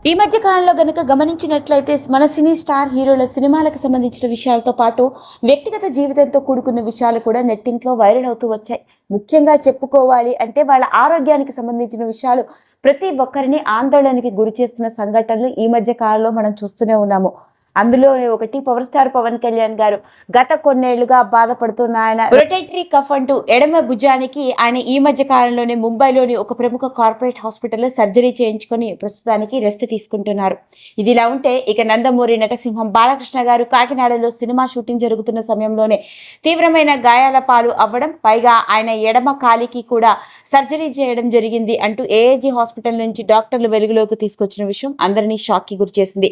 ఈ మధ్య కాలంలో గనుక గమనించినట్లయితే మన సినీ స్టార్ హీరోల సినిమాలకు సంబంధించిన విషయాలతో పాటు వ్యక్తిగత జీవితంతో కూడుకున్న విషయాలు కూడా నెట్టింట్లో వైరల్ అవుతూ వచ్చాయి. ముఖ్యంగా చెప్పుకోవాలి అంటే వాళ్ళ ఆరోగ్యానికి సంబంధించిన విషయాలు ప్రతి ఒక్కరిని ఆందోళనకి గురి చేస్తున్న సంఘటనలు ఈ మధ్య కాలంలో మనం చూస్తూనే ఉన్నాము. అందులోనే ఒకటి పవర్ స్టార్ పవన్ కళ్యాణ్ గారు గత కొన్నేళ్లుగా బాధపడుతున్న ఆయన రొటేటరీ కఫ్ అంటూ ఎడమ భుజానికి ఆయన ఈ మధ్య కాలంలోనే ముంబైలోని ఒక ప్రముఖ కార్పొరేట్ హాస్పిటల్లో సర్జరీ చేయించుకొని ప్రస్తుతానికి రెస్ట్ తీసుకుంటున్నారు. ఇదిలా ఉంటే ఇక నందమూరి నటసింహం బాలకృష్ణ గారు కాకినాడలో సినిమా షూటింగ్ జరుగుతున్న సమయంలోనే తీవ్రమైన గాయాల పాలు అవ్వడం, పైగా ఆయన ఎడమ కాలికి కూడా సర్జరీ చేయడం జరిగింది అంటూ ఏఏజీ హాస్పిటల్ నుంచి డాక్టర్లు వెలుగులోకి తీసుకొచ్చిన విషయం అందరినీ షాక్ కి గురి చేసింది.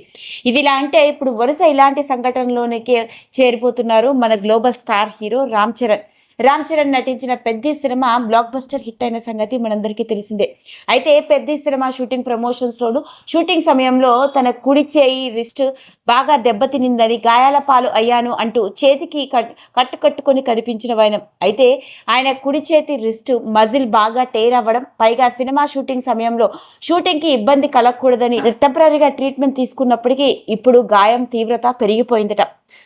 ఇదిలా అంటే ఇప్పుడు వరుస ఇలాంటి సంఘటనలోనికి చేరిపోతున్నారు మన global star hero Ram Charan నటించిన Peddi cinema blockbuster hit అయిన సంగతి మనందరికీ తెలిసిందే. అయితే పెద్ది సినిమా షూటింగ్ ప్రమోషన్స్ లోను షూటింగ్ సమయంలో తన కుడి చేయి రిస్ట్ బాగా దెబ్బతినిందని, గాయాల పాలు అయ్యాను అంటూ చేతికి కట్టుకొని కనిపించిన వైనం. అయితే ఆయన కుడి చేతి రిస్ట్ మజిల్ బాగా టేర్ అవ్వడం, పైగా సినిమా షూటింగ్ సమయంలో షూటింగ్ కి ఇబ్బంది కలగకూడదని టెంపరీగా ట్రీట్మెంట్ తీసుకున్నప్పటికీ ఇప్పుడు గాయం తీవ్రత పెరిగిపోయిందట.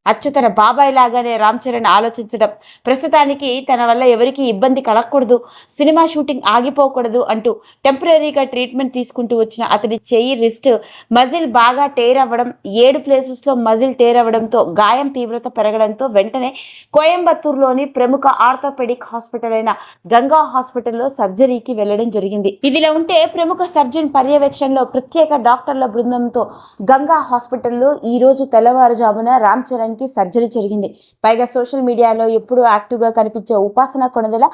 అచ్చు తన బాబాయ్ లాగానే రామ్ చరణ్ ఆలోచించడం, ప్రస్తుతానికి తన వల్ల ఎవరికి ఇబ్బంది కలగకూడదు, సినిమా షూటింగ్ ఆగిపోకూడదు అంటూ టెంపరీగా ట్రీట్మెంట్ తీసుకుంటూ వచ్చిన అతడి చెయ్యి రిస్ట్ మజిల్ బాగా టేర్ అవ్వడం, 7 ప్లేసెస్లో మజిల్ టేర్ అవ్వడంతో గాయం తీవ్రత పెరగడంతో వెంటనే కోయంబత్తూరులోని ప్రముఖ ఆర్థోపెడిక్ హాస్పిటల్ అయిన గంగా హాస్పిటల్లో సర్జరీకి వెళ్లడం జరిగింది. ఇదిలా ఉంటే ప్రముఖ సర్జన్ పర్యవేక్షణలో ప్రత్యేక డాక్టర్ల బృందంతో గంగా హాస్పిటల్లో ఈ రోజు తెల్లవారుజామున రామ్ చరణ్ కి సర్జరీ జరిగింది. పైగా సోషల్ మీడియాలో ఎప్పుడూ యాక్టివ్ గా కనిపించే ఉపాసన కొనదెల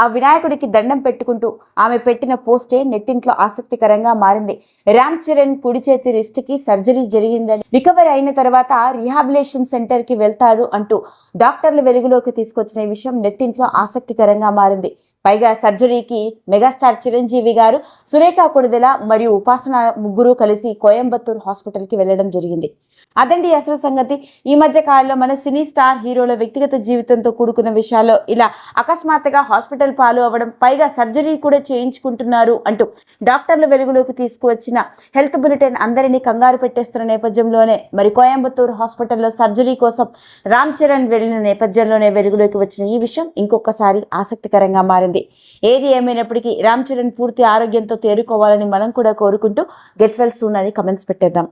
ఆ వినాయకుడికి దండం పెట్టుకుంటూ ఆమె పెట్టిన పోస్టే నెట్టింట్లో ఆసక్తికరంగా మారింది. రామ్ చరణ్ కుడి చేతి రిస్ట్ కి సర్జరీ జరిగిందని, రికవరీ అయిన తర్వాత రీహాబిలేషన్ సెంటర్ కి వెళ్తారు అంటూ డాక్టర్లు వెలుగులోకి తీసుకొచ్చిన ఈ విషయం నెట్టింట్లో ఆసక్తికరంగా మారింది. పైగా సర్జరీకి మెగాస్టార్ చిరంజీవి గారు, సురేఖ కొణిదెల మరియు ఉపాసన ముగ్గురు కలిసి కోయంబత్తూర్ హాస్పిటల్ కి వెళ్లడం జరిగింది. అదండి అసలు సంగతి. ఈ మధ్య కాలంలో మన సినీ స్టార్ హీరోల వ్యక్తిగత జీవితంతో కూడుకున్న విషయాల్లో ఇలా అకస్మాత్తుగా హాస్పిటల్ పాలు అవ్వడం, పైగా సర్జరీ కూడా చేయించుకుంటున్నారు అంటూ డాక్టర్లు వెలుగులోకి తీసుకువచ్చిన హెల్త్ బులెటిన్ అందరినీ కంగారు పెట్టేస్తున్న నేపథ్యంలోనే మరి కోయంబత్తూర్ హాస్పిటల్లో సర్జరీ కోసం రామ్ చరణ్ వెళ్లిన నేపథ్యంలోనే వెలుగులోకి వచ్చిన ఈ విషయం ఇంకొకసారి ఆసక్తికరంగా మారింది. ఏది ఏమైనప్పటికీ రామ్ చరణ్ పూర్తి ఆరోగ్యంతో తేరుకోవాలని మనం కూడా కోరుకుంటూ గెట్ వెల్ సూన్ అని కమెంట్స్ పెట్టేద్దాం.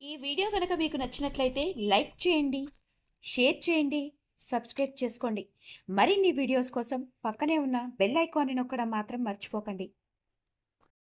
ఈ వీడియో కనుక మీకు నచ్చినట్లయితే లైక్ చేయండి, షేర్ చేయండి, సబ్స్క్రైబ్ చేసుకోండి. మరిన్ని వీడియోస్ కోసం పక్కనే ఉన్న బెల్ ఐకాన్ని నొక్కడం మాత్రం మర్చిపోకండి.